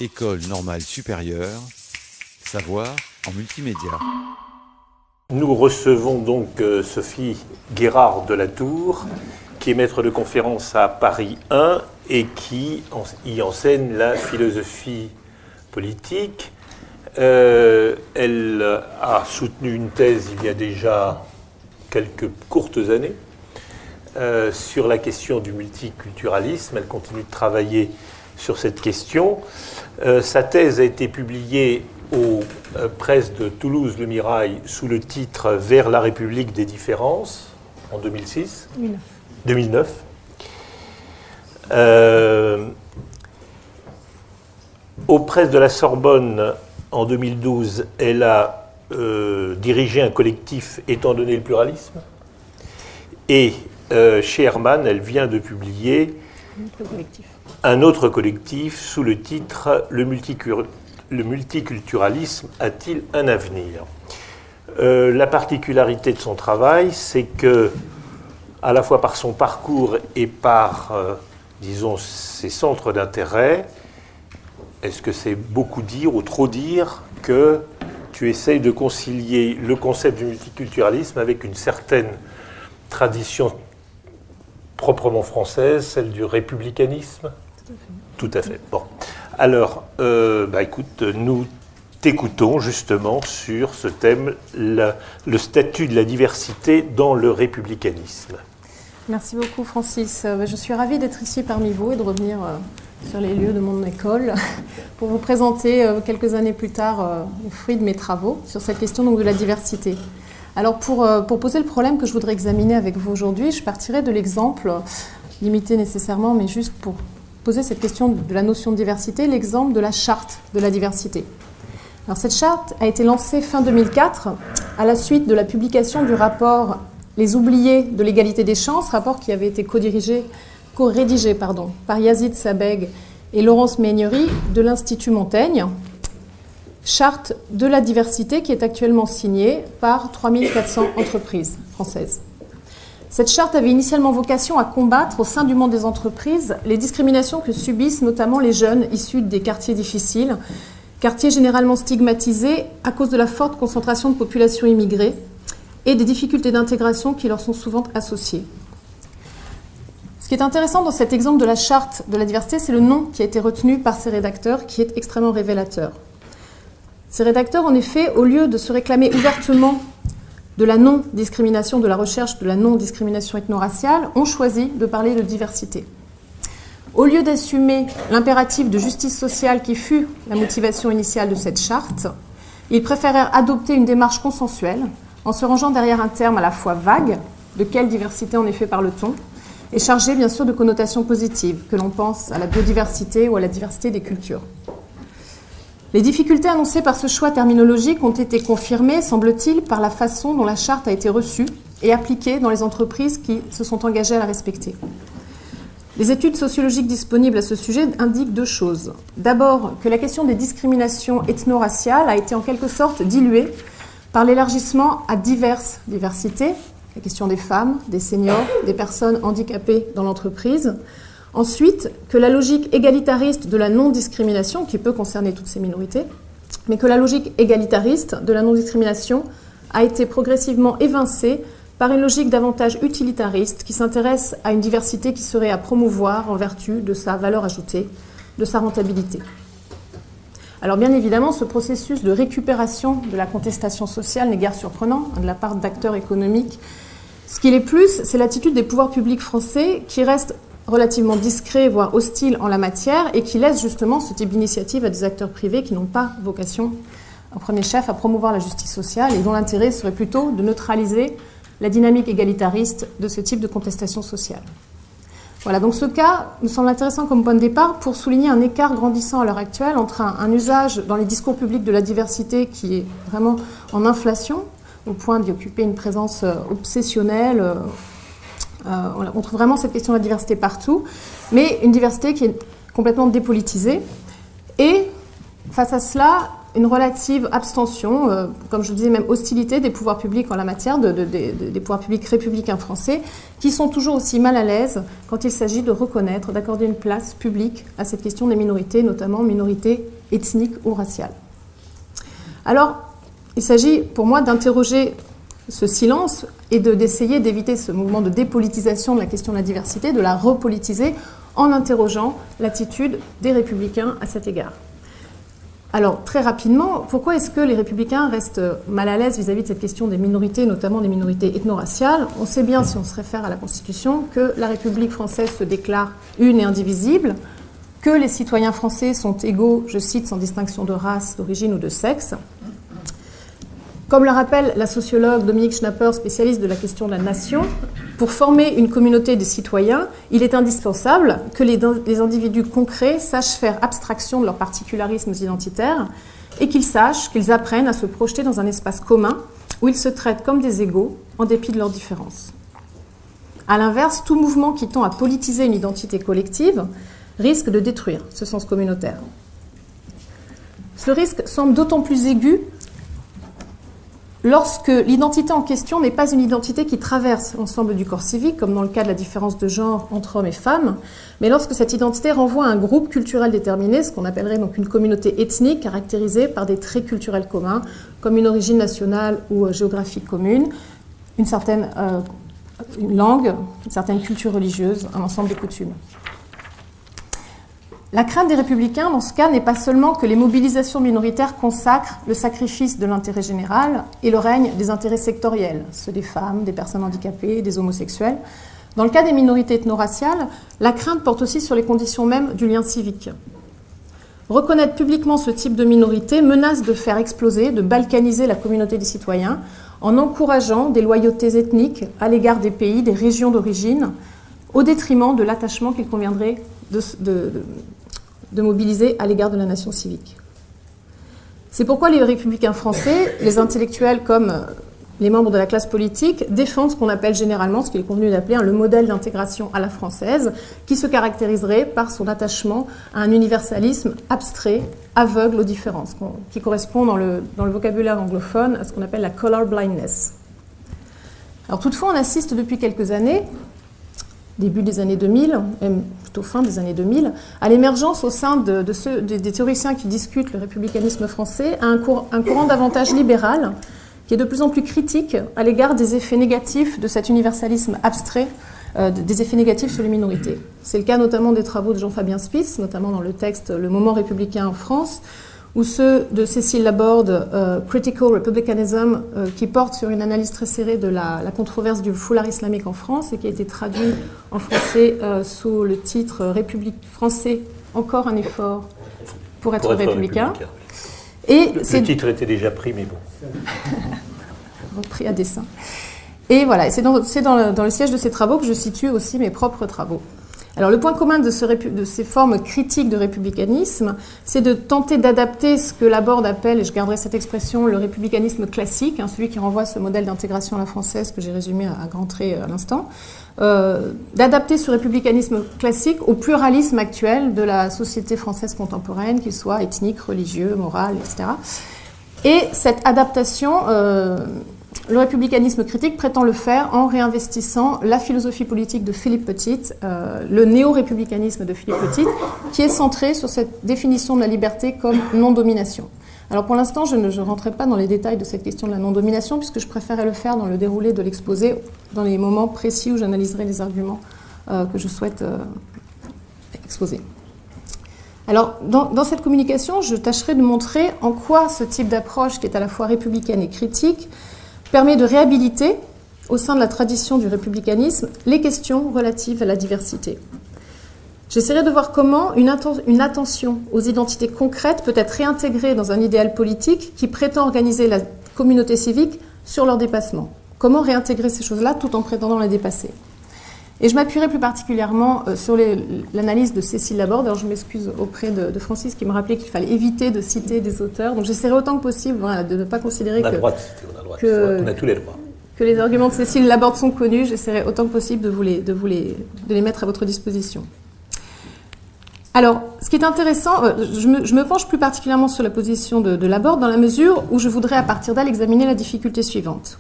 École normale supérieure, savoir en multimédia. Nous recevons donc Sophie Guérard de la Tour, qui est maître de conférence à Paris 1 et qui y enseigne la philosophie politique. Elle a soutenu une thèse il y a déjà quelques courtes années sur la question du multiculturalisme. Elle continue de travailler sur cette question. Sa thèse a été publiée aux presses de Toulouse Le Mirail sous le titre « Vers la République des différences » en 2009. Aux presses de la Sorbonne en 2012, elle a dirigé un collectif « Étant donné le pluralisme ». Et chez Hermann, elle vient de publier un autre collectif sous le titre « Le multiculturalisme a-t-il un avenir ?» La particularité de son travail, c'est que, à la fois par son parcours et par, disons, ses centres d'intérêt, est-ce que c'est beaucoup dire ou trop dire que tu essayes de concilier le concept du multiculturalisme avec une certaine tradition proprement française, celle du républicanisme? Tout à fait. Bon. Alors, écoute, nous t'écoutons justement sur ce thème, le statut de la diversité dans le républicanisme. Merci beaucoup, Francis. Je suis ravie d'être ici parmi vous et de revenir sur les lieux de mon école pour vous présenter quelques années plus tard le fruit de mes travaux sur cette question donc, de la diversité. Alors, pour poser le problème que je voudrais examiner avec vous aujourd'hui, je partirai de l'exemple, limité nécessairement, mais juste pour poser cette question de la notion de diversité, l'exemple de la charte de la diversité. Alors, cette charte a été lancée fin 2004 à la suite de la publication du rapport « Les oubliés de l'égalité des chances », rapport qui avait été co-rédigé par Yazid Sabeg et Laurence Meignery de l'Institut Montaigne. Charte de la diversité qui est actuellement signée par 3400 entreprises françaises. Cette charte avait initialement vocation à combattre au sein du monde des entreprises les discriminations que subissent notamment les jeunes issus des quartiers difficiles, quartiers généralement stigmatisés à cause de la forte concentration de populations immigrées et des difficultés d'intégration qui leur sont souvent associées. Ce qui est intéressant dans cet exemple de la charte de la diversité, c'est le nom qui a été retenu par ces rédacteurs qui est extrêmement révélateur. Ces rédacteurs, en effet, au lieu de se réclamer ouvertement de la non-discrimination, de la recherche de la non-discrimination ethno-raciale, ont choisi de parler de diversité. Au lieu d'assumer l'impératif de justice sociale qui fut la motivation initiale de cette charte, ils préférèrent adopter une démarche consensuelle en se rangeant derrière un terme à la fois vague, de quelle diversité en effet parle-t-on, et chargé bien sûr de connotations positives, que l'on pense à la biodiversité ou à la diversité des cultures. Les difficultés annoncées par ce choix terminologique ont été confirmées, semble-t-il, par la façon dont la charte a été reçue et appliquée dans les entreprises qui se sont engagées à la respecter. Les études sociologiques disponibles à ce sujet indiquent deux choses. D'abord, que la question des discriminations ethno-raciales a été en quelque sorte diluée par l'élargissement à diverses diversités, la question des femmes, des seniors, des personnes handicapées dans l'entreprise. Ensuite, que la logique égalitariste de la non-discrimination, qui peut concerner toutes ces minorités, mais que la logique égalitariste de la non-discrimination a été progressivement évincée par une logique davantage utilitariste qui s'intéresse à une diversité qui serait à promouvoir en vertu de sa valeur ajoutée, de sa rentabilité. Alors bien évidemment, ce processus de récupération de la contestation sociale n'est guère surprenant de la part d'acteurs économiques. Ce qu'il est plus, c'est l'attitude des pouvoirs publics français qui reste relativement discret, voire hostile en la matière, et qui laisse justement ce type d'initiative à des acteurs privés qui n'ont pas vocation, en premier chef, à promouvoir la justice sociale et dont l'intérêt serait plutôt de neutraliser la dynamique égalitariste de ce type de contestation sociale. Voilà, donc ce cas me semble intéressant comme point de départ pour souligner un écart grandissant à l'heure actuelle entre un usage dans les discours publics de la diversité qui est vraiment en inflation, au point d'y occuper une présence obsessionnelle. On trouve vraiment cette question de la diversité partout, mais une diversité qui est complètement dépolitisée. Et face à cela, une relative abstention, comme je disais, même hostilité des pouvoirs publics en la matière, des pouvoirs publics républicains français, qui sont toujours aussi mal à l'aise quand il s'agit de reconnaître, d'accorder une place publique à cette question des minorités, notamment minorités ethniques ou raciales. Alors, il s'agit pour moi d'interroger ce silence et d'essayer d'éviter ce mouvement de dépolitisation de la question de la diversité, de la repolitiser en interrogeant l'attitude des républicains à cet égard. Alors, très rapidement, pourquoi est-ce que les républicains restent mal à l'aise vis-à-vis de cette question des minorités, notamment des minorités ethno-raciales? On sait bien, si on se réfère à la Constitution, que la République française se déclare une et indivisible, que les citoyens français sont égaux, je cite, sans distinction de race, d'origine ou de sexe. Comme le rappelle la sociologue Dominique Schnapper, spécialiste de la question de la nation, pour former une communauté de citoyens, il est indispensable que les individus concrets sachent faire abstraction de leurs particularismes identitaires et qu'ils sachent, qu'ils apprennent à se projeter dans un espace commun où ils se traitent comme des égaux en dépit de leurs différences. A l'inverse, tout mouvement qui tend à politiser une identité collective risque de détruire ce sens communautaire. Ce risque semble d'autant plus aigu lorsque l'identité en question n'est pas une identité qui traverse l'ensemble du corps civique, comme dans le cas de la différence de genre entre hommes et femmes, mais lorsque cette identité renvoie à un groupe culturel déterminé, ce qu'on appellerait donc une communauté ethnique caractérisée par des traits culturels communs, comme une origine nationale ou géographique commune, une certaine une langue, une certaine culture religieuse, un ensemble de coutumes. La crainte des républicains, dans ce cas, n'est pas seulement que les mobilisations minoritaires consacrent le sacrifice de l'intérêt général et le règne des intérêts sectoriels, ceux des femmes, des personnes handicapées, des homosexuels. Dans le cas des minorités ethno-raciales, la crainte porte aussi sur les conditions mêmes du lien civique. Reconnaître publiquement ce type de minorité menace de faire exploser, de balkaniser la communauté des citoyens en encourageant des loyautés ethniques à l'égard des pays, des régions d'origine, au détriment de l'attachement qu'il conviendrait de mobiliser à l'égard de la nation civique. C'est pourquoi les républicains français, les intellectuels comme les membres de la classe politique, défendent ce qu'on appelle généralement, ce qu'il est convenu d'appeler le modèle d'intégration à la française, qui se caractériserait par son attachement à un universalisme abstrait, aveugle aux différences, qui correspond dans le vocabulaire anglophone à ce qu'on appelle la color blindness. Alors toutefois, on assiste depuis quelques années, début des années 2000, même plutôt fin des années 2000, à l'émergence au sein des théoriciens qui discutent le républicanisme français, à un courant davantage libéral, qui est de plus en plus critique à l'égard des effets négatifs de cet universalisme abstrait, des effets négatifs sur les minorités. C'est le cas notamment des travaux de Jean-Fabien Spies, notamment dans le texte « Le moment républicain en France », ou ceux de Cécile Laborde, Critical Republicanism, qui porte sur une analyse très serrée de la controverse du foulard islamique en France et qui a été traduit en français sous le titre « République français, encore un effort pour être républicain ». Et le titre était déjà pris, mais bon. Repris à dessein. Et voilà, c'est dans le siège de ces travaux que je situe aussi mes propres travaux. Alors le point commun de ces formes critiques de républicanisme, c'est de tenter d'adapter ce que Laborde appelle, et je garderai cette expression, le républicanisme classique, celui qui renvoie à ce modèle d'intégration à la française que j'ai résumé à grands traits à l'instant, d'adapter ce républicanisme classique au pluralisme actuel de la société française contemporaine, qu'il soit ethnique, religieux, moral, etc. Et cette adaptation, le républicanisme critique prétend le faire en réinvestissant la philosophie politique de Philippe Petit, le néo-républicanisme de Philippe Petit, qui est centré sur cette définition de la liberté comme non-domination. Alors pour l'instant, je ne rentrerai pas dans les détails de cette question de la non-domination, puisque je préférais le faire dans le déroulé de l'exposé, dans les moments précis où j'analyserai les arguments que je souhaite exposer. Alors, dans cette communication, je tâcherai de montrer en quoi ce type d'approche, qui est à la fois républicaine et critique, permet de réhabiliter, au sein de la tradition du républicanisme, les questions relatives à la diversité. J'essaierai de voir comment une attention aux identités concrètes peut être réintégrée dans un idéal politique qui prétend organiser la communauté civique sur leur dépassement. Comment réintégrer ces choses-là tout en prétendant les dépasser? Et je m'appuierai plus particulièrement sur l'analyse de Cécile Laborde. Alors je m'excuse auprès de Francis qui me rappelait qu'il fallait éviter de citer des auteurs. Donc j'essaierai autant que possible de ne pas considérer on a tous les droits. Que les arguments de Cécile Laborde sont connus. J'essaierai autant que possible de les mettre à votre disposition. Alors, ce qui est intéressant, je me penche plus particulièrement sur la position de Laborde dans la mesure où je voudrais à partir d'elle examiner la difficulté suivante.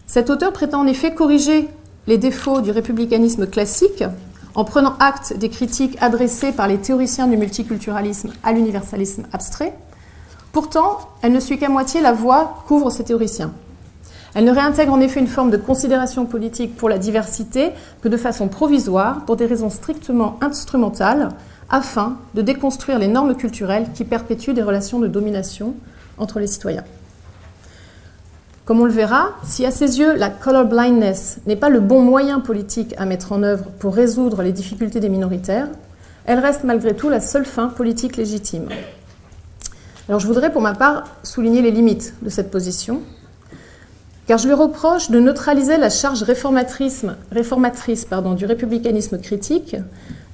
Cet auteur prétend en effet corriger les défauts du républicanisme classique en prenant acte des critiques adressées par les théoriciens du multiculturalisme à l'universalisme abstrait. Pourtant, elle ne suit qu'à moitié la voie qu'ouvrent ces théoriciens. Elle ne réintègre en effet une forme de considération politique pour la diversité que de façon provisoire, pour des raisons strictement instrumentales, afin de déconstruire les normes culturelles qui perpétuent des relations de domination entre les citoyens. Comme on le verra, si à ses yeux la colorblindness n'est pas le bon moyen politique à mettre en œuvre pour résoudre les difficultés des minoritaires, elle reste malgré tout la seule fin politique légitime. Alors je voudrais pour ma part souligner les limites de cette position, car je lui reproche de neutraliser la charge réformatrice du républicanisme critique,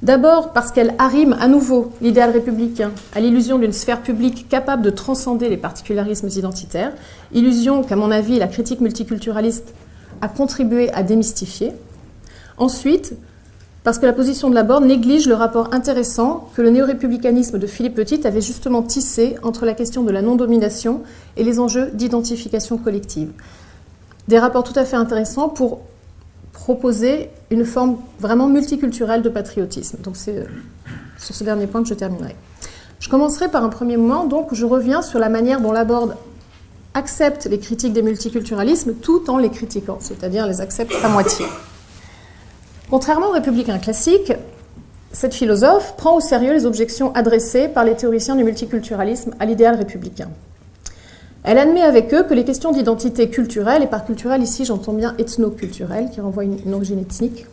d'abord parce qu'elle arrime à nouveau l'idéal républicain à l'illusion d'une sphère publique capable de transcender les particularismes identitaires, illusion qu'à mon avis la critique multiculturaliste a contribué à démystifier. Ensuite, parce que la position de Laborde néglige le rapport intéressant que le néo-républicanisme de Philippe Petit avait justement tissé entre la question de la non-domination et les enjeux d'identification collective. Des rapports tout à fait intéressants pour proposer une forme vraiment multiculturelle de patriotisme. Donc c'est sur ce dernier point que je terminerai. Je commencerai par un premier moment, donc, où je reviens sur la manière dont Laborde accepte les critiques des multiculturalismes tout en les critiquant, c'est-à-dire les accepte à moitié. Contrairement aux républicains classiques, cette philosophe prend au sérieux les objections adressées par les théoriciens du multiculturalisme à l'idéal républicain. Elle admet avec eux que les questions d'identité culturelle, et par culturelle ici j'entends bien ethno-culturelle, qui renvoie une origine ethnique,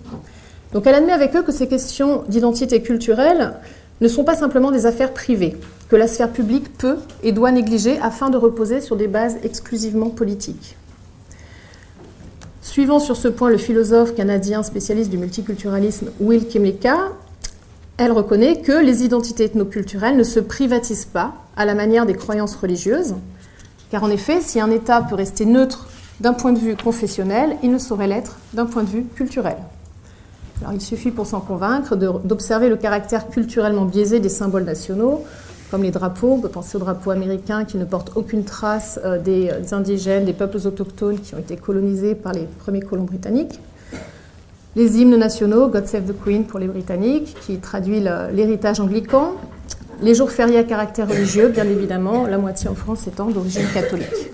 donc elle admet avec eux que ces questions d'identité culturelle ne sont pas simplement des affaires privées, que la sphère publique peut et doit négliger afin de reposer sur des bases exclusivement politiques. Suivant sur ce point le philosophe canadien spécialiste du multiculturalisme Will Kymlicka, elle reconnaît que les identités ethnoculturelles ne se privatisent pas à la manière des croyances religieuses, car en effet, si un État peut rester neutre d'un point de vue confessionnel, il ne saurait l'être d'un point de vue culturel. Alors, il suffit pour s'en convaincre d'observer le caractère culturellement biaisé des symboles nationaux, comme les drapeaux. On peut penser aux drapeaux américains qui ne portent aucune trace des indigènes, des peuples autochtones qui ont été colonisés par les premiers colons britanniques. Les hymnes nationaux, God Save the Queen pour les Britanniques, qui traduit l'héritage anglican. Les jours fériés à caractère religieux, bien évidemment, la moitié en France étant d'origine catholique.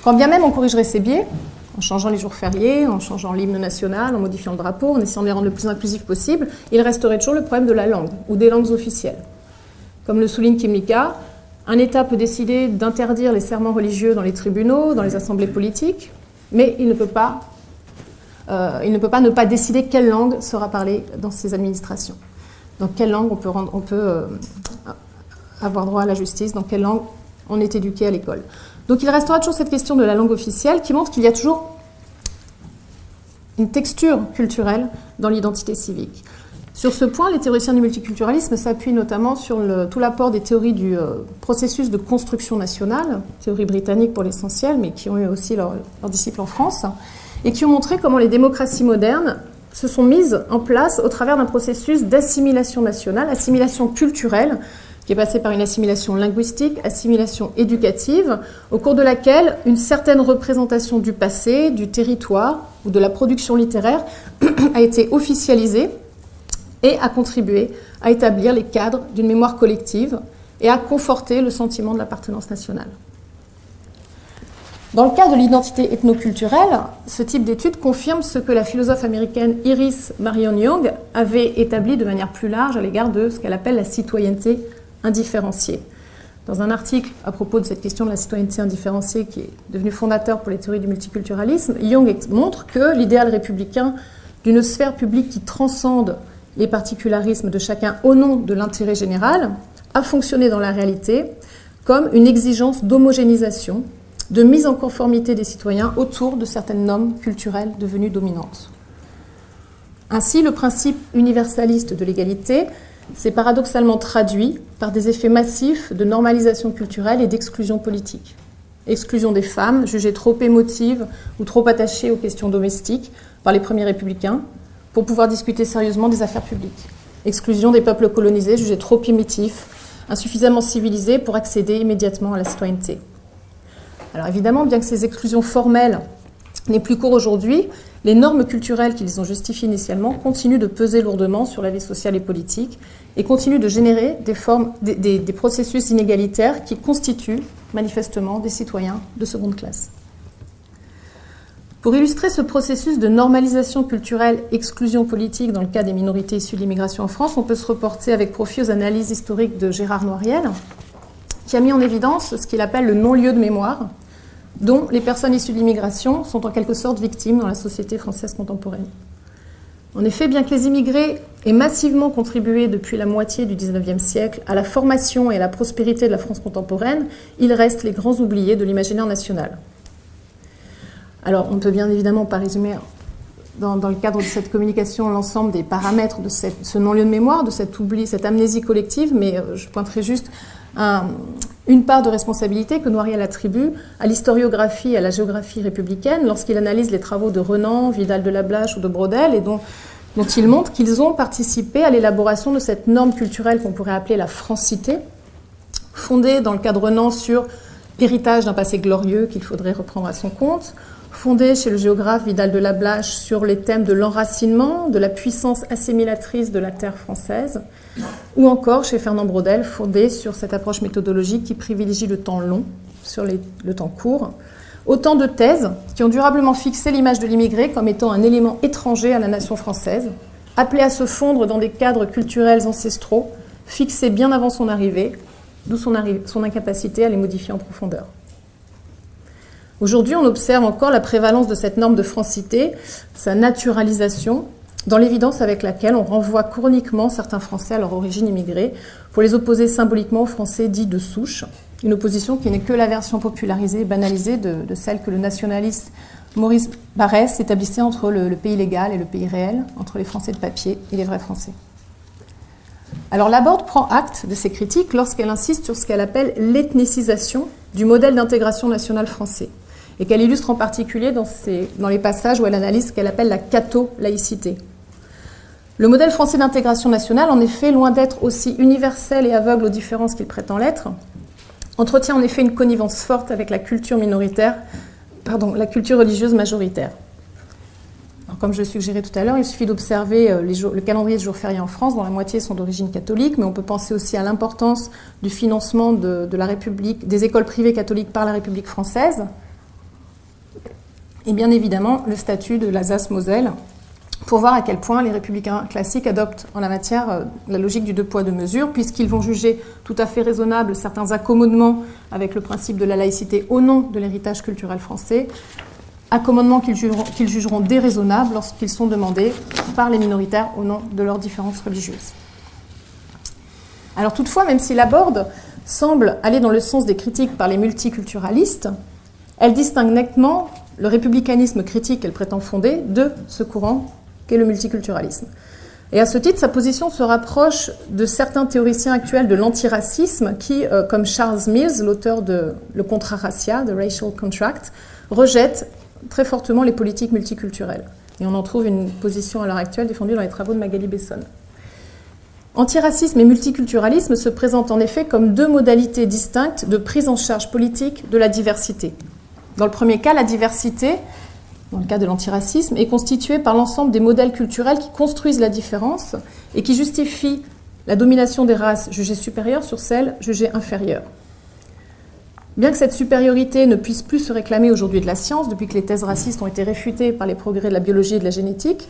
Quand bien même on corrigerait ces biais, en changeant les jours fériés, en changeant l'hymne national, en modifiant le drapeau, en essayant de les rendre le plus inclusif possible, il resterait toujours le problème de la langue, ou des langues officielles. Comme le souligne Kymlicka, un État peut décider d'interdire les serments religieux dans les tribunaux, dans les assemblées politiques, mais il ne peut pas ne pas décider quelle langue sera parlée dans ces administrations. Dans quelle langue on peut avoir droit à la justice, dans quelle langue on est éduqué à l'école. Donc il restera toujours cette question de la langue officielle qui montre qu'il y a toujours une texture culturelle dans l'identité civique. Sur ce point, les théoriciens du multiculturalisme s'appuient notamment sur tout l'apport des théories du processus de construction nationale, théories britanniques pour l'essentiel, mais qui ont eu aussi leurs disciples en France, et qui ont montré comment les démocraties modernes se sont mises en place au travers d'un processus d'assimilation nationale, assimilation culturelle, qui est passée par une assimilation linguistique, assimilation éducative, au cours de laquelle une certaine représentation du passé, du territoire ou de la production littéraire a été officialisée et a contribué à établir les cadres d'une mémoire collective et à conforter le sentiment de l'appartenance nationale. Dans le cas de l'identité ethnoculturelle, ce type d'étude confirme ce que la philosophe américaine Iris Marion Young avait établi de manière plus large à l'égard de ce qu'elle appelle la citoyenneté indifférenciée. Dans un article à propos de cette question de la citoyenneté indifférenciée qui est devenu fondateur pour les théories du multiculturalisme, Young montre que l'idéal républicain d'une sphère publique qui transcende les particularismes de chacun au nom de l'intérêt général a fonctionné dans la réalité comme une exigence d'homogénéisation, de mise en conformité des citoyens autour de certaines normes culturelles devenues dominantes. Ainsi, le principe universaliste de l'égalité s'est paradoxalement traduit par des effets massifs de normalisation culturelle et d'exclusion politique. Exclusion des femmes, jugées trop émotives ou trop attachées aux questions domestiques par les premiers républicains, pour pouvoir discuter sérieusement des affaires publiques. exclusion des peuples colonisés jugés trop primitifs, insuffisamment civilisés pour accéder immédiatement à la citoyenneté. Alors évidemment, bien que ces exclusions formelles n'aient plus cours aujourd'hui, les normes culturelles qui les ont justifiées initialement continuent de peser lourdement sur la vie sociale et politique et continuent de générer des processus inégalitaires qui constituent manifestement des citoyens de seconde classe. Pour illustrer ce processus de normalisation culturelle, exclusion politique dans le cas des minorités issues de l'immigration en France, on peut se reporter avec profit aux analyses historiques de Gérard Noiriel, qui a mis en évidence ce qu'il appelle le non-lieu de mémoire, dont les personnes issues de l'immigration sont en quelque sorte victimes dans la société française contemporaine. En effet, bien que les immigrés aient massivement contribué depuis la moitié du XIXe siècle à la formation et à la prospérité de la France contemporaine, ils restent les grands oubliés de l'imaginaire national. Alors, on ne peut bien évidemment pas résumer dans le cadre de cette communication l'ensemble des paramètres de ce non-lieu de mémoire, de cet oubli, cette amnésie collective, mais je pointerai juste une part de responsabilité que Noiriel attribue à l'historiographie et à la géographie républicaine lorsqu'il analyse les travaux de Renan, Vidal de Lablache ou de Braudel et dont il montre qu'ils ont participé à l'élaboration de cette norme culturelle qu'on pourrait appeler la francité, fondée dans le cas de Renan sur l'héritage d'un passé glorieux qu'il faudrait reprendre à son compte, fondée chez le géographe Vidal de Lablache sur les thèmes de l'enracinement, de la puissance assimilatrice de la terre française, ou encore chez Fernand Braudel, fondée sur cette approche méthodologique qui privilégie le temps long sur le temps court. Autant de thèses qui ont durablement fixé l'image de l'immigré comme étant un élément étranger à la nation française, appelé à se fondre dans des cadres culturels ancestraux, fixés bien avant son arrivée, d'où son incapacité à les modifier en profondeur. Aujourd'hui, on observe encore la prévalence de cette norme de francité, sa naturalisation, dans l'évidence avec laquelle on renvoie chroniquement certains Français à leur origine immigrée pour les opposer symboliquement aux Français dits de souche, une opposition qui n'est que la version popularisée et banalisée de celle que le nationaliste Maurice Barrès établissait entre le pays légal et le pays réel, entre les Français de papier et les vrais Français. Alors Laborde prend acte de ces critiques lorsqu'elle insiste sur ce qu'elle appelle l'ethnicisation du modèle d'intégration nationale français, et qu'elle illustre en particulier dans les passages où elle analyse ce qu'elle appelle la catho-laïcité. Le modèle français d'intégration nationale, en effet, loin d'être aussi universel et aveugle aux différences qu'il prétend l'être, entretient en effet une connivence forte avec la culture la culture religieuse majoritaire. Alors, comme je le suggérais tout à l'heure, il suffit d'observer le calendrier de jours fériés en France, dont la moitié sont d'origine catholique, mais on peut penser aussi à l'importance du financement de la République, des écoles privées catholiques par la République française, et bien évidemment le statut de l'Alsace-Moselle, pour voir à quel point les républicains classiques adoptent en la matière la logique du deux poids, deux mesures, puisqu'ils vont juger tout à fait raisonnables certains accommodements avec le principe de la laïcité au nom de l'héritage culturel français, accommodements qu'ils jugeront déraisonnables lorsqu'ils sont demandés par les minoritaires au nom de leurs différences religieuses. Alors toutefois, même si Laborde semble aller dans le sens des critiques par les multiculturalistes, elle distingue nettement le républicanisme critique qu'elle prétend fonder de ce courant qu'est le multiculturalisme. Et à ce titre, sa position se rapproche de certains théoriciens actuels de l'antiracisme qui, comme Charles Mills, l'auteur de Le contrat racial, The Racial Contract, rejettent très fortement les politiques multiculturelles. Et on en trouve une position à l'heure actuelle défendue dans les travaux de Magali Besson. Antiracisme et multiculturalisme se présentent en effet comme deux modalités distinctes de prise en charge politique de la diversité. Dans le premier cas, la diversité, dans le cas de l'antiracisme, est constituée par l'ensemble des modèles culturels qui construisent la différence et qui justifient la domination des races jugées supérieures sur celles jugées inférieures. Bien que cette supériorité ne puisse plus se réclamer aujourd'hui de la science, depuis que les thèses racistes ont été réfutées par les progrès de la biologie et de la génétique,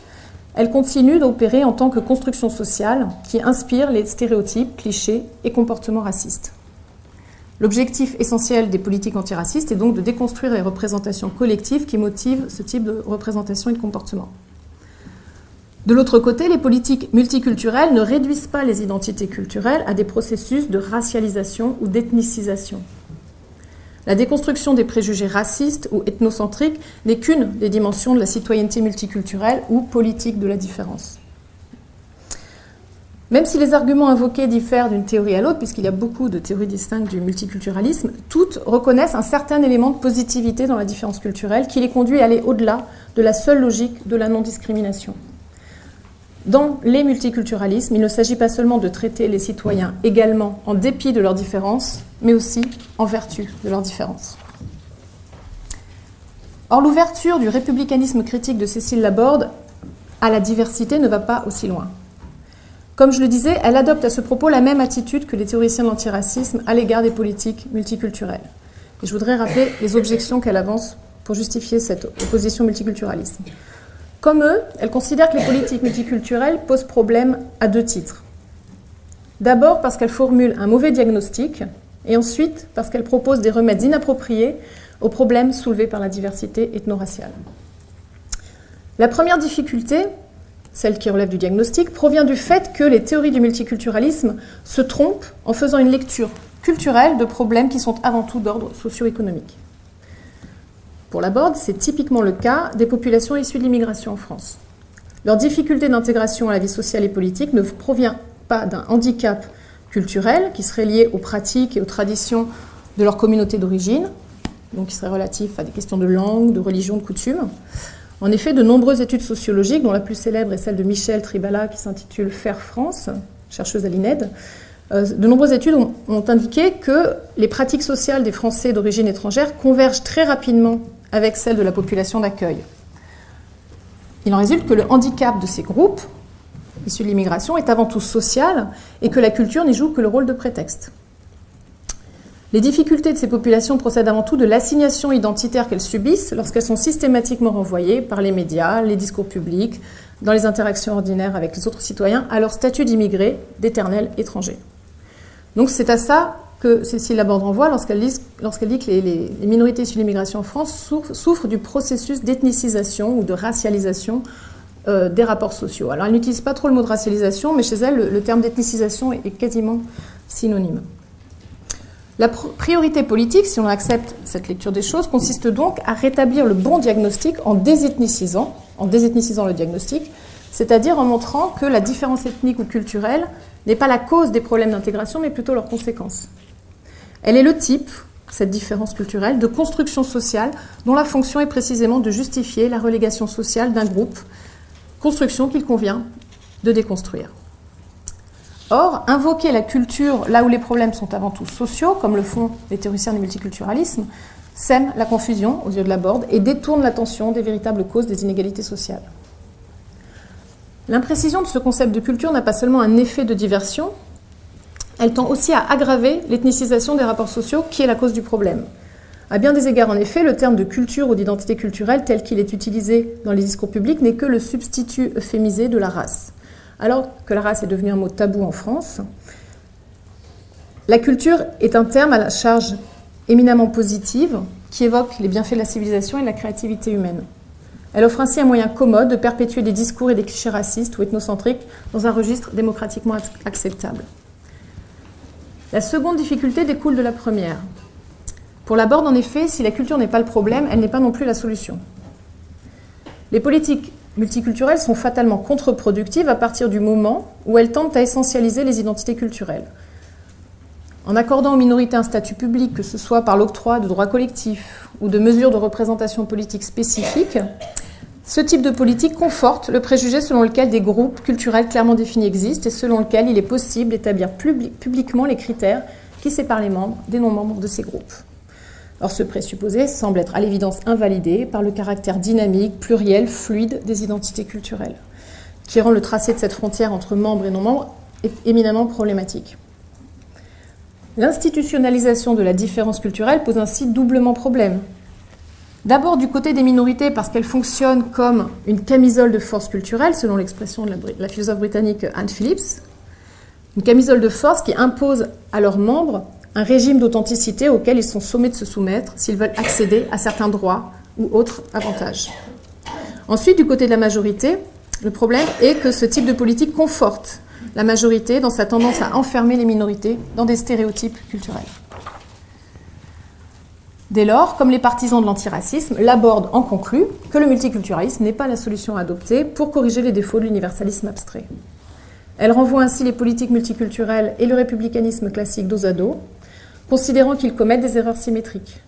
elle continue d'opérer en tant que construction sociale qui inspire les stéréotypes, clichés et comportements racistes. L'objectif essentiel des politiques antiracistes est donc de déconstruire les représentations collectives qui motivent ce type de représentation et de comportement. De l'autre côté, les politiques multiculturelles ne réduisent pas les identités culturelles à des processus de racialisation ou d'ethnicisation. La déconstruction des préjugés racistes ou ethnocentriques n'est qu'une des dimensions de la citoyenneté multiculturelle ou politique de la différence. Même si les arguments invoqués diffèrent d'une théorie à l'autre, puisqu'il y a beaucoup de théories distinctes du multiculturalisme, toutes reconnaissent un certain élément de positivité dans la différence culturelle qui les conduit à aller au-delà de la seule logique de la non-discrimination. Dans les multiculturalismes, il ne s'agit pas seulement de traiter les citoyens également en dépit de leurs différences, mais aussi en vertu de leurs différences. Or, l'ouverture du républicanisme critique de Cécile Laborde à la diversité ne va pas aussi loin. Comme je le disais, elle adopte à ce propos la même attitude que les théoriciens de l'antiracisme à l'égard des politiques multiculturelles. Et je voudrais rappeler les objections qu'elle avance pour justifier cette opposition multiculturalisme. Comme eux, elle considère que les politiques multiculturelles posent problème à deux titres. D'abord parce qu'elles formulent un mauvais diagnostic, et ensuite parce qu'elles proposent des remèdes inappropriés aux problèmes soulevés par la diversité ethno-raciale. La première difficulté, celle qui relève du diagnostic, provient du fait que les théories du multiculturalisme se trompent en faisant une lecture culturelle de problèmes qui sont avant tout d'ordre socio-économique. Pour Laborde, c'est typiquement le cas des populations issues de l'immigration en France. Leur difficulté d'intégration à la vie sociale et politique ne provient pas d'un handicap culturel qui serait lié aux pratiques et aux traditions de leur communauté d'origine, donc qui serait relatif à des questions de langue, de religion, de coutume. En effet, de nombreuses études sociologiques, dont la plus célèbre est celle de Michel Tribala, qui s'intitule « Faire France », chercheuse à l'INED, de nombreuses études ont indiqué que les pratiques sociales des Français d'origine étrangère convergent très rapidement avec celles de la population d'accueil. Il en résulte que le handicap de ces groupes, issus de l'immigration, est avant tout social et que la culture n'y joue que le rôle de prétexte. Les difficultés de ces populations procèdent avant tout de l'assignation identitaire qu'elles subissent lorsqu'elles sont systématiquement renvoyées par les médias, les discours publics, dans les interactions ordinaires avec les autres citoyens, à leur statut d'immigrés, d'éternels étrangers. Donc c'est à ça que Cécile Laborde renvoie lorsqu'elle dit que les minorités issues de l'immigration en France souffrent du processus d'ethnicisation ou de racialisation des rapports sociaux. Alors elle n'utilise pas trop le mot de racialisation, mais chez elle, le terme d'ethnicisation est quasiment synonyme. La priorité politique, si on accepte cette lecture des choses, consiste donc à rétablir le bon diagnostic en désethnicisant le diagnostic, c'est-à-dire en montrant que la différence ethnique ou culturelle n'est pas la cause des problèmes d'intégration, mais plutôt leurs conséquences. Elle est le type, cette différence culturelle, de construction sociale dont la fonction est précisément de justifier la relégation sociale d'un groupe, construction qu'il convient de déconstruire. Or, invoquer la culture là où les problèmes sont avant tout sociaux, comme le font les théoriciens du multiculturalisme, sème la confusion aux yeux de Laborde et détourne l'attention des véritables causes des inégalités sociales. L'imprécision de ce concept de culture n'a pas seulement un effet de diversion, elle tend aussi à aggraver l'ethnicisation des rapports sociaux qui est la cause du problème. À bien des égards, en effet, le terme de culture ou d'identité culturelle tel qu'il est utilisé dans les discours publics n'est que le substitut euphémisé de la race. Alors que la race est devenue un mot tabou en France, la culture est un terme à la charge éminemment positive qui évoque les bienfaits de la civilisation et de la créativité humaine. Elle offre ainsi un moyen commode de perpétuer des discours et des clichés racistes ou ethnocentriques dans un registre démocratiquement acceptable. La seconde difficulté découle de la première. Pour Laborde, en effet, si la culture n'est pas le problème, elle n'est pas non plus la solution. Les politiques multiculturelles sont fatalement contre-productives à partir du moment où elles tentent à essentialiser les identités culturelles. En accordant aux minorités un statut public, que ce soit par l'octroi de droits collectifs ou de mesures de représentation politique spécifiques, ce type de politique conforte le préjugé selon lequel des groupes culturels clairement définis existent et selon lequel il est possible d'établir publiquement les critères qui séparent les membres des non-membres de ces groupes. Or, ce présupposé semble être à l'évidence invalidé par le caractère dynamique, pluriel, fluide des identités culturelles, qui rend le tracé de cette frontière entre membres et non-membres éminemment problématique. L'institutionnalisation de la différence culturelle pose ainsi doublement problème. D'abord du côté des minorités parce qu'elles fonctionnent comme une camisole de force culturelle, selon l'expression de la philosophe britannique Anne Phillips, une camisole de force qui impose à leurs membres un régime d'authenticité auquel ils sont sommés de se soumettre s'ils veulent accéder à certains droits ou autres avantages. Ensuite, du côté de la majorité, le problème est que ce type de politique conforte la majorité dans sa tendance à enfermer les minorités dans des stéréotypes culturels. Dès lors, comme les partisans de l'antiracisme, Laborde en conclut que le multiculturalisme n'est pas la solution à adopter pour corriger les défauts de l'universalisme abstrait. Elle renvoie ainsi les politiques multiculturelles et le républicanisme classique dos à dos, considérant qu'ils commettent des erreurs symétriques.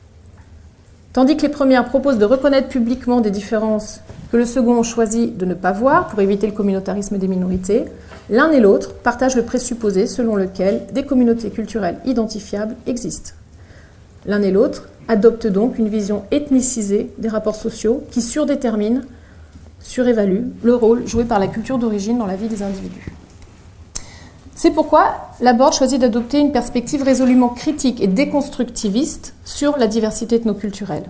Tandis que les premières proposent de reconnaître publiquement des différences que le second choisit de ne pas voir pour éviter le communautarisme des minorités, l'un et l'autre partagent le présupposé selon lequel des communautés culturelles identifiables existent. L'un et l'autre adoptent donc une vision ethnicisée des rapports sociaux qui surdétermine, surévalue le rôle joué par la culture d'origine dans la vie des individus. C'est pourquoi Laborde choisit d'adopter une perspective résolument critique et déconstructiviste sur la diversité ethnoculturelle,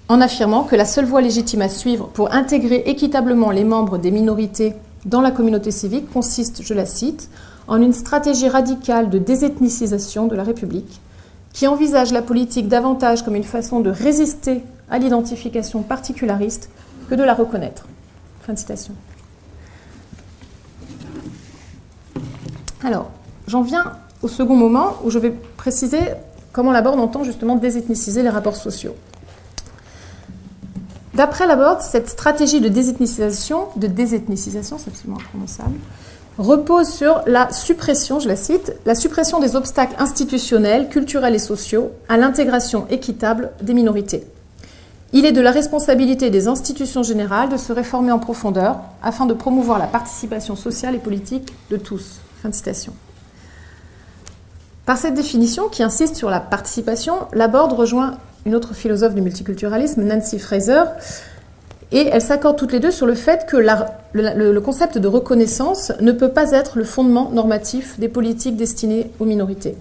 en affirmant que la seule voie légitime à suivre pour intégrer équitablement les membres des minorités dans la communauté civique consiste, je la cite, en une stratégie radicale de désethnicisation de la République, qui envisage la politique davantage comme une façon de résister à l'identification particulariste que de la reconnaître. Fin de citation. Alors, j'en viens au second moment où je vais préciser comment Laborde entend justement désethniciser les rapports sociaux. D'après Laborde, cette stratégie de désethnicisation, c'est absolument imprononçable, repose sur la suppression, je la cite, la suppression des obstacles institutionnels, culturels et sociaux à l'intégration équitable des minorités. Il est de la responsabilité des institutions générales de se réformer en profondeur afin de promouvoir la participation sociale et politique de tous. Fin de citation. Par cette définition, qui insiste sur la participation, Laborde rejoint une autre philosophe du multiculturalisme, Nancy Fraser, et elles s'accordent toutes les deux sur le fait que le concept de reconnaissance ne peut pas être le fondement normatif des politiques destinées aux minorités.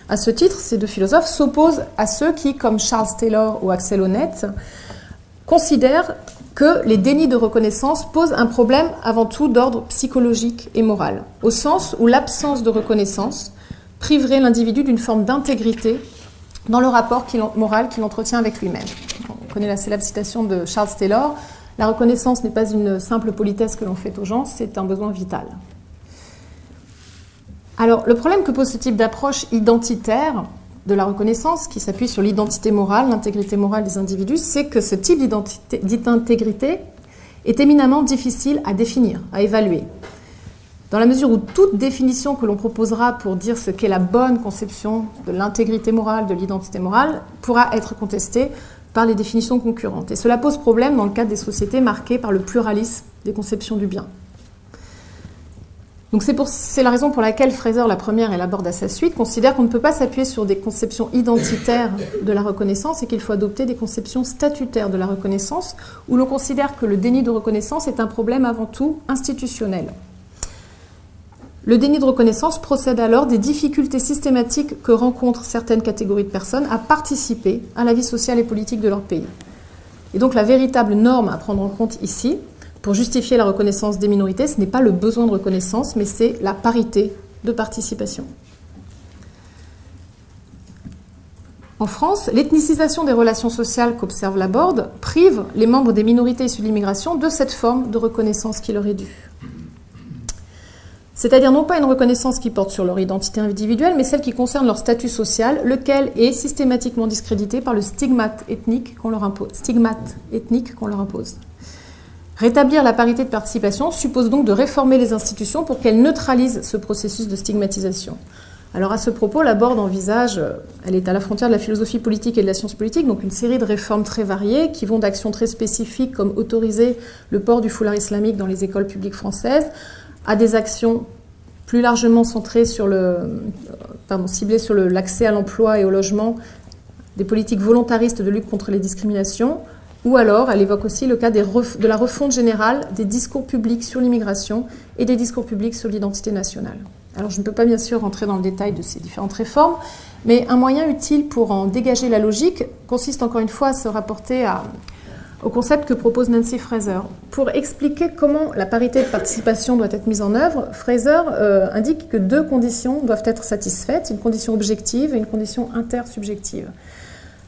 À ce titre, ces deux philosophes s'opposent à ceux qui, comme Charles Taylor ou Axel Honneth, considèrent que les dénis de reconnaissance posent un problème avant tout d'ordre psychologique et moral, au sens où l'absence de reconnaissance priverait l'individu d'une forme d'intégrité dans le rapport moral qu'il entretient avec lui-même. On connaît la célèbre citation de Charles Taylor, « La reconnaissance n'est pas une simple politesse que l'on fait aux gens, c'est un besoin vital ». Alors, le problème que pose ce type d'approche identitaire de la reconnaissance, qui s'appuie sur l'identité morale, l'intégrité morale des individus, c'est que ce type d'intégrité est éminemment difficile à définir, à évaluer. Dans la mesure où toute définition que l'on proposera pour dire ce qu'est la bonne conception de l'intégrité morale, de l'identité morale, pourra être contestée par les définitions concurrentes. Et cela pose problème dans le cadre des sociétés marquées par le pluralisme des conceptions du bien. Donc c'est la raison pour laquelle Fraser, la première, et Laborde à sa suite, considèrent qu'on ne peut pas s'appuyer sur des conceptions identitaires de la reconnaissance et qu'il faut adopter des conceptions statutaires de la reconnaissance, où l'on considère que le déni de reconnaissance est un problème avant tout institutionnel. Le déni de reconnaissance procède alors des difficultés systématiques que rencontrent certaines catégories de personnes à participer à la vie sociale et politique de leur pays. Et donc la véritable norme à prendre en compte ici, pour justifier la reconnaissance des minorités, ce n'est pas le besoin de reconnaissance, mais c'est la parité de participation. En France, l'ethnicisation des relations sociales qu'observe Laborde prive les membres des minorités issues de l'immigration de cette forme de reconnaissance qui leur est due. C'est-à-dire non pas une reconnaissance qui porte sur leur identité individuelle, mais celle qui concerne leur statut social, lequel est systématiquement discrédité par le stigmate ethnique qu'on leur impose. Rétablir la parité de participation suppose donc de réformer les institutions pour qu'elles neutralisent ce processus de stigmatisation. Alors à ce propos, Laborde envisage, elle est à la frontière de la philosophie politique et de la science politique, donc une série de réformes très variées qui vont d'actions très spécifiques comme autoriser le port du foulard islamique dans les écoles publiques françaises, à des actions plus largement centrées sur ciblées sur l'accès à l'emploi et au logement, des politiques volontaristes de lutte contre les discriminations, ou alors elle évoque aussi le cas de la refonte générale des discours publics sur l'immigration et des discours publics sur l'identité nationale. Alors je ne peux pas bien sûr rentrer dans le détail de ces différentes réformes, mais un moyen utile pour en dégager la logique consiste encore une fois à se rapporter au concept que propose Nancy Fraser. Pour expliquer comment la parité de participation doit être mise en œuvre, Fraser indique que deux conditions doivent être satisfaites, une condition objective et une condition intersubjective.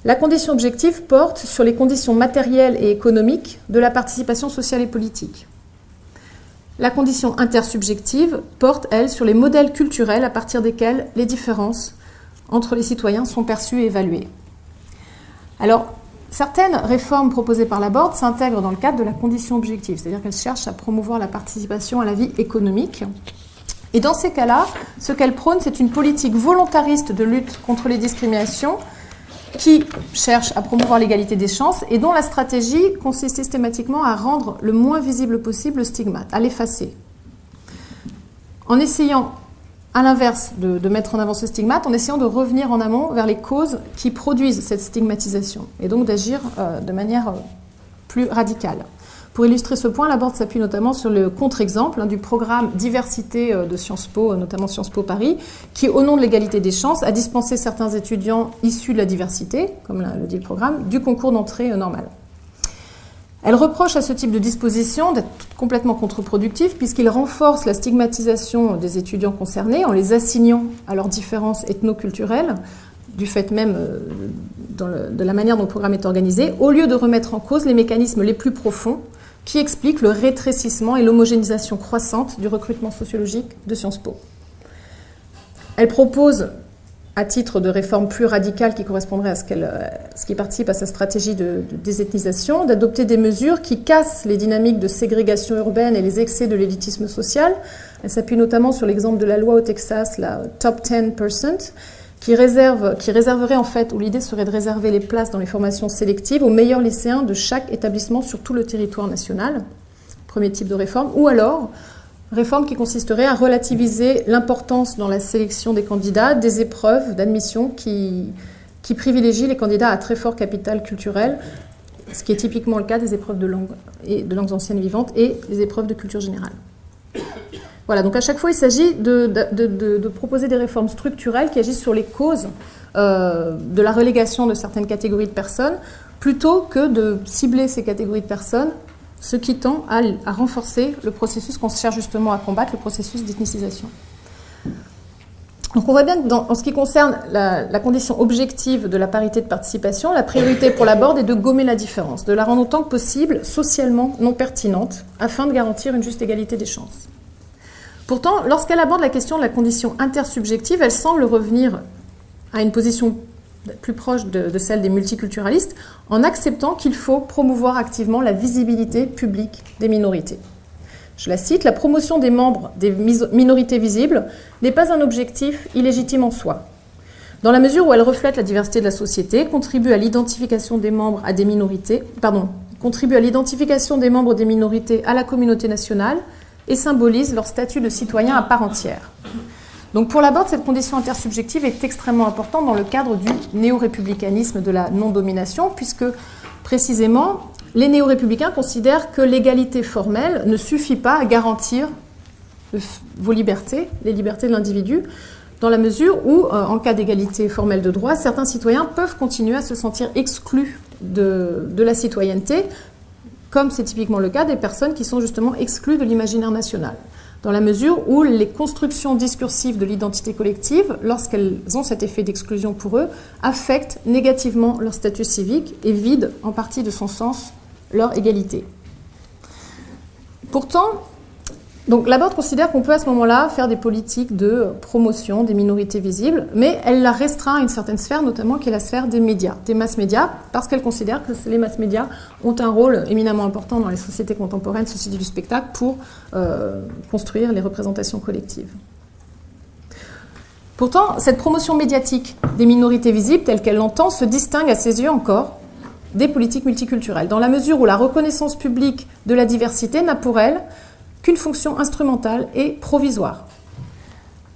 La condition objective porte sur les conditions matérielles et économiques de la participation sociale et politique. La condition intersubjective porte, elle, sur les modèles culturels à partir desquels les différences entre les citoyens sont perçues et évaluées. Alors, certaines réformes proposées par Laborde s'intègrent dans le cadre de la condition objective, c'est-à-dire qu'elles cherchent à promouvoir la participation à la vie économique. Et dans ces cas-là, ce qu'elles prônent, c'est une politique volontariste de lutte contre les discriminations qui cherche à promouvoir l'égalité des chances et dont la stratégie consiste systématiquement à rendre le moins visible possible le stigmate, à l'effacer. En essayant, à l'inverse de mettre en avant ce stigmate, en essayant de revenir en amont vers les causes qui produisent cette stigmatisation et donc d'agir de manière plus radicale. Pour illustrer ce point, Laborde s'appuie notamment sur le contre-exemple du programme Diversité de Sciences Po, notamment Sciences Po Paris, qui, au nom de l'égalité des chances, a dispensé certains étudiants issus de la diversité, comme le dit le programme, du concours d'entrée normal. Elle reproche à ce type de disposition d'être complètement contre-productif puisqu'il renforce la stigmatisation des étudiants concernés en les assignant à leurs différences ethno-culturelles, du fait même de la manière dont le programme est organisé, au lieu de remettre en cause les mécanismes les plus profonds qui expliquent le rétrécissement et l'homogénéisation croissante du recrutement sociologique de Sciences Po. Elle propose, à titre de réforme plus radicale qui correspondrait à ce qui participe à sa stratégie de désethnisation, d'adopter des mesures qui cassent les dynamiques de ségrégation urbaine et les excès de l'élitisme social. Elle s'appuie notamment sur l'exemple de la loi au Texas, la Top 10%, qui réserverait en fait, où l'idée serait de réserver les places dans les formations sélectives aux meilleurs lycéens de chaque établissement sur tout le territoire national. Premier type de réforme. Ou alors, réforme qui consisterait à relativiser l'importance dans la sélection des candidats des épreuves d'admission qui privilégient les candidats à très fort capital culturel, ce qui est typiquement le cas des épreuves de langues anciennes vivantes et les épreuves de culture générale. Voilà, donc à chaque fois, il s'agit de proposer des réformes structurelles qui agissent sur les causes de la relégation de certaines catégories de personnes, plutôt que de cibler ces catégories de personnes, ce qui tend à renforcer le processus qu'on cherche justement à combattre, le processus d'ethnicisation. Donc on voit bien que en ce qui concerne la condition objective de la parité de participation, la priorité pour Laborde est de gommer la différence, de la rendre autant que possible socialement non pertinente, afin de garantir une juste égalité des chances. Pourtant, lorsqu'elle aborde la question de la condition intersubjective, elle semble revenir à une position plus proche de celle des multiculturalistes, en acceptant qu'il faut promouvoir activement la visibilité publique des minorités. Je la cite, « La promotion des membres des minorités visibles n'est pas un objectif illégitime en soi. Dans la mesure où elle reflète la diversité de la société, contribue à l'identification des membres à des minorités, contribue à l'identification des membres des minorités à la communauté nationale, et symbolise leur statut de citoyen à part entière. » Donc pour Laborde, cette condition intersubjective est extrêmement importante dans le cadre du néo-républicanisme de la non-domination, puisque précisément, les néo-républicains considèrent que l'égalité formelle ne suffit pas à garantir vos libertés, les libertés de l'individu, dans la mesure où, en cas d'égalité formelle de droit, certains citoyens peuvent continuer à se sentir exclus de la citoyenneté, comme c'est typiquement le cas des personnes qui sont justement exclues de l'imaginaire national, dans la mesure où les constructions discursives de l'identité collective, lorsqu'elles ont cet effet d'exclusion pour eux, affectent négativement leur statut civique et vident en partie de son sens leur égalité. Pourtant, donc Laborde considère qu'on peut à ce moment-là faire des politiques de promotion des minorités visibles, mais elle la restreint à une certaine sphère, notamment qui est la sphère des médias, des mass-médias, parce qu'elle considère que les mass-médias ont un rôle éminemment important dans les sociétés contemporaines, sociétés du spectacle, pour construire les représentations collectives. Pourtant, cette promotion médiatique des minorités visibles, telle qu'elle l'entend, se distingue à ses yeux encore des politiques multiculturelles, dans la mesure où la reconnaissance publique de la diversité n'a pour elle qu'une fonction instrumentale et provisoire.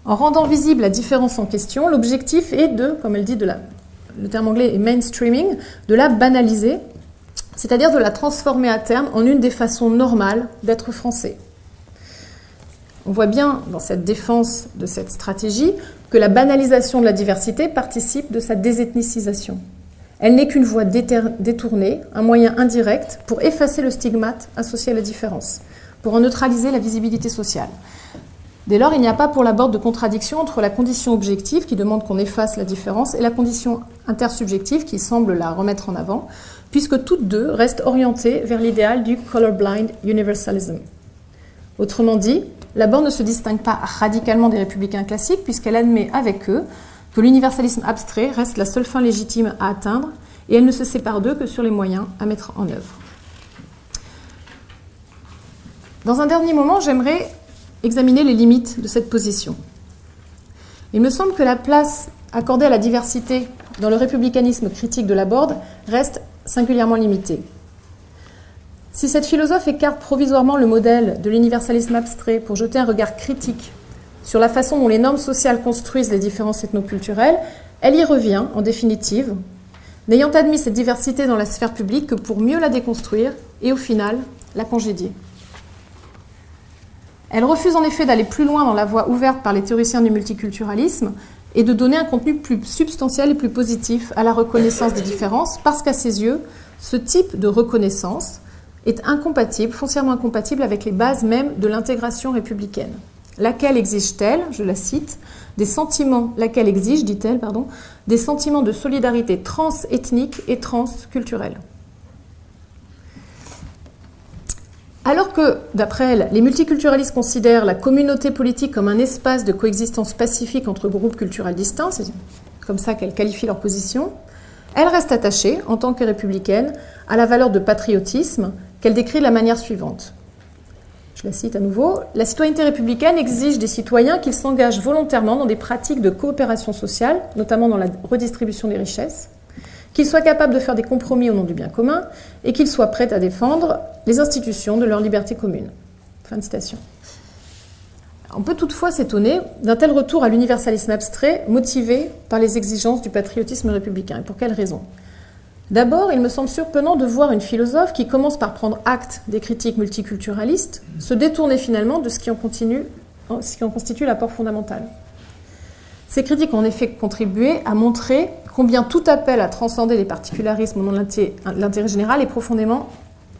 En rendant visible la différence en question, l'objectif est de, comme elle dit, le terme anglais est mainstreaming, de la banaliser, c'est-à-dire de la transformer à terme en une des façons normales d'être français. On voit bien dans cette défense de cette stratégie que la banalisation de la diversité participe de sa désethnicisation. Elle n'est qu'une voie détournée, un moyen indirect pour effacer le stigmate associé à la différence, pour en neutraliser la visibilité sociale. Dès lors, il n'y a pas pour Laborde de contradiction entre la condition objective, qui demande qu'on efface la différence, et la condition intersubjective, qui semble la remettre en avant, puisque toutes deux restent orientées vers l'idéal du colorblind universalism. Autrement dit, Laborde ne se distingue pas radicalement des républicains classiques, puisqu'elle admet avec eux que l'universalisme abstrait reste la seule fin légitime à atteindre, et elle ne se sépare d'eux que sur les moyens à mettre en œuvre. Dans un dernier moment, j'aimerais examiner les limites de cette position. Il me semble que la place accordée à la diversité dans le républicanisme critique de Laborde, reste singulièrement limitée. Si cette philosophe écarte provisoirement le modèle de l'universalisme abstrait pour jeter un regard critique sur la façon dont les normes sociales construisent les différences ethnoculturelles, elle y revient, en définitive, n'ayant admis cette diversité dans la sphère publique que pour mieux la déconstruire et, au final, la congédier. Elle refuse en effet d'aller plus loin dans la voie ouverte par les théoriciens du multiculturalisme et de donner un contenu plus substantiel et plus positif à la reconnaissance des différences, parce qu'à ses yeux, ce type de reconnaissance est incompatible, foncièrement incompatible avec les bases même de l'intégration républicaine. Laquelle exige-t-elle, je la cite, laquelle exige, dit-elle, des sentiments de solidarité transethnique et transculturelle. Alors que, d'après elle, les multiculturalistes considèrent la communauté politique comme un espace de coexistence pacifique entre groupes culturels distincts, c'est comme ça qu'elle qualifie leur position, elle reste attachée, en tant que républicaine, à la valeur de patriotisme qu'elle décrit de la manière suivante. Je la cite à nouveau. « La citoyenneté républicaine exige des citoyens qu'ils s'engagent volontairement dans des pratiques de coopération sociale, notamment dans la redistribution des richesses, qu'ils soient capables de faire des compromis au nom du bien commun et qu'ils soient prêts à défendre les institutions de leur liberté commune. » Fin de citation. On peut toutefois s'étonner d'un tel retour à l'universalisme abstrait motivé par les exigences du patriotisme républicain. Et pour quelle raison ? D'abord, il me semble surprenant de voir une philosophe qui commence par prendre acte des critiques multiculturalistes se détourner finalement de ce qui en constitue l'apport fondamental. Ces critiques ont en effet contribué à montrer combien tout appel à transcender les particularismes au nom de l'intérêt général est profondément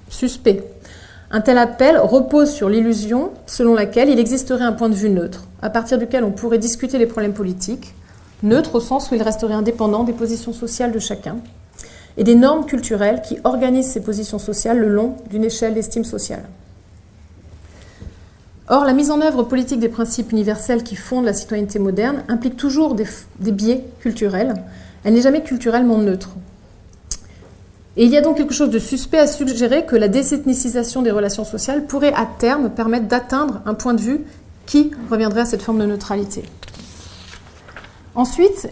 suspect. Un tel appel repose sur l'illusion selon laquelle il existerait un point de vue neutre, à partir duquel on pourrait discuter les problèmes politiques, neutre au sens où il resterait indépendant des positions sociales de chacun, et des normes culturelles qui organisent ces positions sociales le long d'une échelle d'estime sociale. Or, la mise en œuvre politique des principes universels qui fondent la citoyenneté moderne implique toujours des biais culturels. Elle n'est jamais culturellement neutre. Et il y a donc quelque chose de suspect à suggérer que la désethnicisation des relations sociales pourrait à terme permettre d'atteindre un point de vue qui reviendrait à cette forme de neutralité. Ensuite,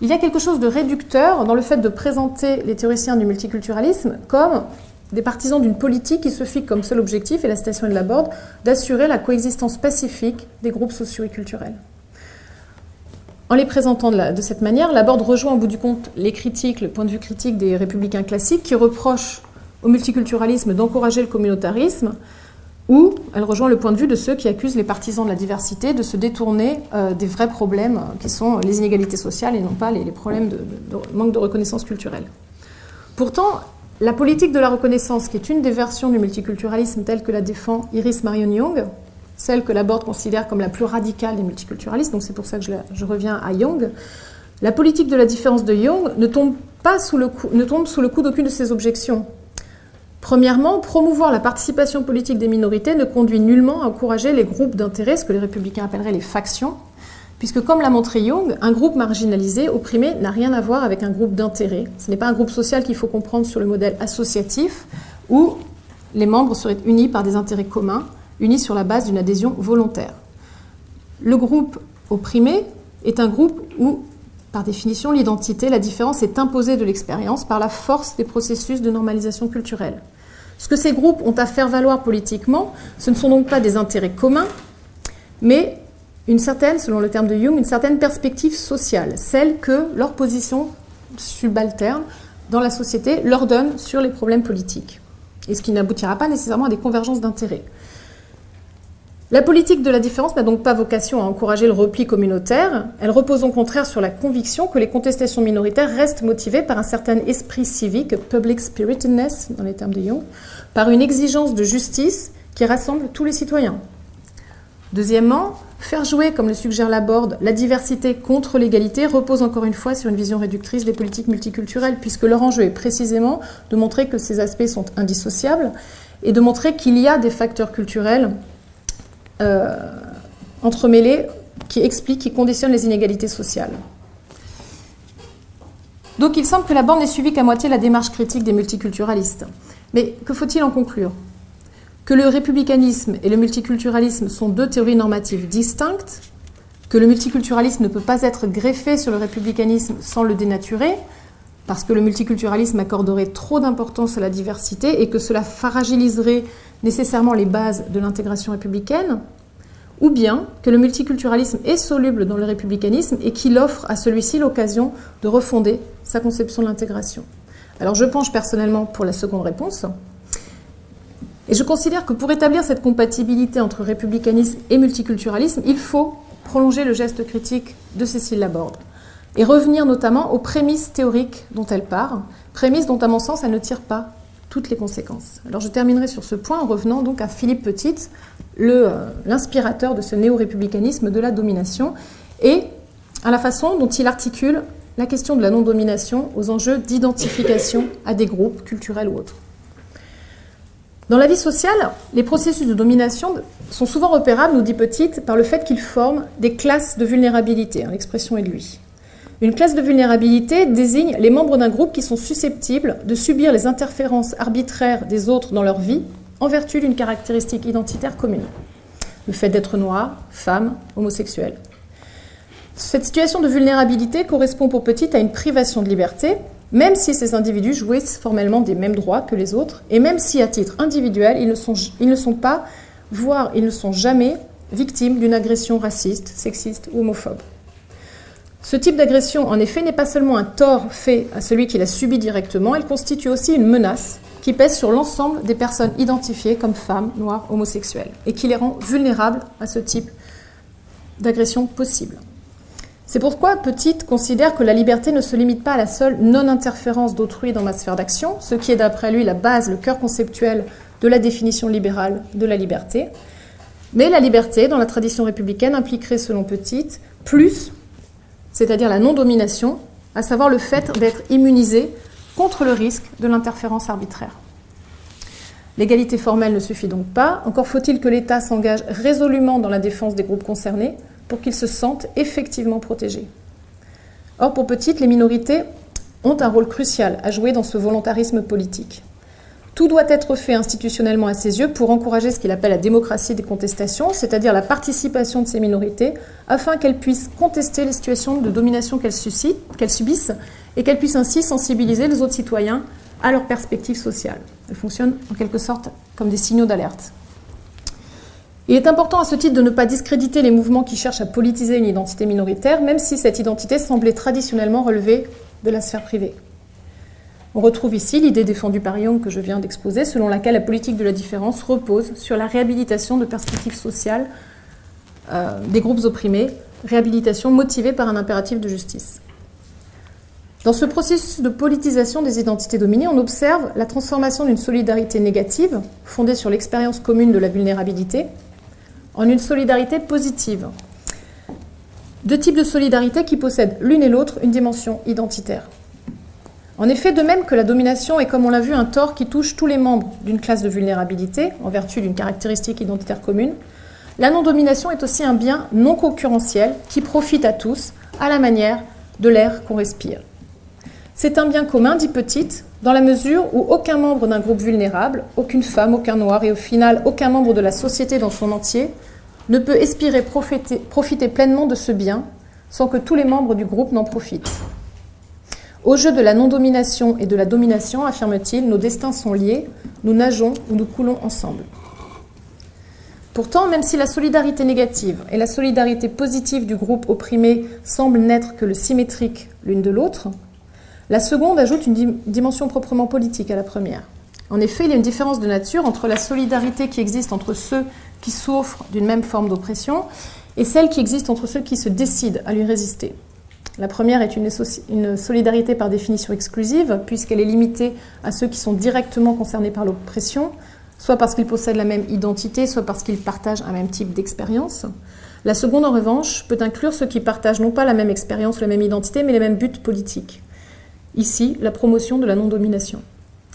il y a quelque chose de réducteur dans le fait de présenter les théoriciens du multiculturalisme comme des partisans d'une politique qui se fixe comme seul objectif, et la citation est de Laborde, d'assurer la coexistence pacifique des groupes sociaux et culturels. En les présentant de cette manière, Laborde rejoint au bout du compte les critiques, le point de vue critique des républicains classiques qui reprochent au multiculturalisme d'encourager le communautarisme, ou elle rejoint le point de vue de ceux qui accusent les partisans de la diversité de se détourner des vrais problèmes qui sont les inégalités sociales et non pas les problèmes de manque de reconnaissance culturelle. Pourtant, la politique de la reconnaissance, qui est une des versions du multiculturalisme telle que la défend Iris Marion Young, celle que Laborde considère comme la plus radicale des multiculturalistes, donc c'est pour ça que je reviens à Young, la politique de la différence de Young ne tombe sous le coup d'aucune de ces objections. Premièrement, promouvoir la participation politique des minorités ne conduit nullement à encourager les groupes d'intérêt, ce que les républicains appelleraient les factions, puisque comme l'a montré Young, un groupe marginalisé, opprimé, n'a rien à voir avec un groupe d'intérêt. Ce n'est pas un groupe social qu'il faut comprendre sur le modèle associatif, où les membres seraient unis par des intérêts communs, unis sur la base d'une adhésion volontaire. Le groupe opprimé est un groupe où, par définition, l'identité, la différence est imposée de l'expérience par la force des processus de normalisation culturelle. Ce que ces groupes ont à faire valoir politiquement, ce ne sont donc pas des intérêts communs, mais une certaine, selon le terme de Young, une certaine perspective sociale, celle que leur position subalterne dans la société leur donne sur les problèmes politiques, et ce qui n'aboutira pas nécessairement à des convergences d'intérêts. La politique de la différence n'a donc pas vocation à encourager le repli communautaire, elle repose au contraire sur la conviction que les contestations minoritaires restent motivées par un certain esprit civique, public spiritedness dans les termes de Young, par une exigence de justice qui rassemble tous les citoyens. Deuxièmement, faire jouer, comme le suggère Laborde, la diversité contre l'égalité repose encore une fois sur une vision réductrice des politiques multiculturelles, puisque leur enjeu est précisément de montrer que ces aspects sont indissociables et de montrer qu'il y a des facteurs culturels entremêlés qui expliquent, qui conditionnent les inégalités sociales. Donc il semble que Laborde n'ait suivi qu'à moitié la démarche critique des multiculturalistes. Mais que faut-il en conclure ? Que le républicanisme et le multiculturalisme sont deux théories normatives distinctes, que le multiculturalisme ne peut pas être greffé sur le républicanisme sans le dénaturer, parce que le multiculturalisme accorderait trop d'importance à la diversité et que cela fragiliserait nécessairement les bases de l'intégration républicaine, ou bien que le multiculturalisme est soluble dans le républicanisme et qu'il offre à celui-ci l'occasion de refonder sa conception de l'intégration. Alors je penche personnellement pour la seconde réponse, et je considère que pour établir cette compatibilité entre républicanisme et multiculturalisme, il faut prolonger le geste critique de Cécile Laborde et revenir notamment aux prémices théoriques dont elle part, prémices dont à mon sens elle ne tire pas toutes les conséquences. Alors je terminerai sur ce point en revenant donc à Philippe Petit, l'inspirateur de ce néo-républicanisme de la domination, et à la façon dont il articule la question de la non-domination aux enjeux d'identification à des groupes culturels ou autres. Dans la vie sociale, les processus de domination sont souvent repérables, nous dit Petit, par le fait qu'ils forment des classes de vulnérabilité. L'expression est de lui. Une classe de vulnérabilité désigne les membres d'un groupe qui sont susceptibles de subir les interférences arbitraires des autres dans leur vie en vertu d'une caractéristique identitaire commune. Le fait d'être noir, femme, homosexuel. Cette situation de vulnérabilité correspond pour Petit à une privation de liberté, même si ces individus jouissent formellement des mêmes droits que les autres, et même si à titre individuel, ils ne sont pas, voire ils ne sont jamais victimes d'une agression raciste, sexiste ou homophobe. Ce type d'agression, en effet, n'est pas seulement un tort fait à celui qui l'a subi directement, elle constitue aussi une menace qui pèse sur l'ensemble des personnes identifiées comme femmes, noires, homosexuelles, et qui les rend vulnérables à ce type d'agression possible. C'est pourquoi Petit considère que la liberté ne se limite pas à la seule non-interférence d'autrui dans ma sphère d'action, ce qui est d'après lui la base, le cœur conceptuel de la définition libérale de la liberté. Mais la liberté, dans la tradition républicaine, impliquerait, selon Petit, plus, c'est-à-dire la non-domination, à savoir le fait d'être immunisé contre le risque de l'interférence arbitraire. L'égalité formelle ne suffit donc pas, encore faut-il que l'État s'engage résolument dans la défense des groupes concernés pour qu'ils se sentent effectivement protégés. Or, pour Petit, les minorités ont un rôle crucial à jouer dans ce volontarisme politique. Tout doit être fait institutionnellement à ses yeux pour encourager ce qu'il appelle la démocratie des contestations, c'est-à-dire la participation de ces minorités, afin qu'elles puissent contester les situations de domination qu'elles subissent et qu'elles puissent ainsi sensibiliser les autres citoyens à leurs perspectives sociales. Elles fonctionnent en quelque sorte comme des signaux d'alerte. Il est important à ce titre de ne pas discréditer les mouvements qui cherchent à politiser une identité minoritaire, même si cette identité semblait traditionnellement relever de la sphère privée. On retrouve ici l'idée défendue par Young que je viens d'exposer, selon laquelle la politique de la différence repose sur la réhabilitation de perspectives sociales des groupes opprimés, réhabilitation motivée par un impératif de justice. Dans ce processus de politisation des identités dominées, on observe la transformation d'une solidarité négative, fondée sur l'expérience commune de la vulnérabilité, en une solidarité positive. Deux types de solidarité qui possèdent l'une et l'autre une dimension identitaire. En effet, de même que la domination est, comme on l'a vu, un tort qui touche tous les membres d'une classe de vulnérabilité, en vertu d'une caractéristique identitaire commune, la non-domination est aussi un bien non concurrentiel qui profite à tous, à la manière de l'air qu'on respire. C'est un bien commun, dit Petit, dans la mesure où aucun membre d'un groupe vulnérable, aucune femme, aucun noir et au final aucun membre de la société dans son entier ne peut espérer profiter pleinement de ce bien sans que tous les membres du groupe n'en profitent. Au jeu de la non-domination et de la domination, affirme-t-il, nos destins sont liés, nous nageons ou nous coulons ensemble. Pourtant, même si la solidarité négative et la solidarité positive du groupe opprimé semblent n'être que le symétrique l'une de l'autre, la seconde ajoute une dimension proprement politique à la première. En effet, il y a une différence de nature entre la solidarité qui existe entre ceux qui souffrent d'une même forme d'oppression et celle qui existe entre ceux qui se décident à lui résister. La première est une solidarité par définition exclusive, puisqu'elle est limitée à ceux qui sont directement concernés par l'oppression, soit parce qu'ils possèdent la même identité, soit parce qu'ils partagent un même type d'expérience. La seconde, en revanche, peut inclure ceux qui partagent non pas la même expérience ou la même identité, mais les mêmes buts politiques. Ici, la promotion de la non-domination.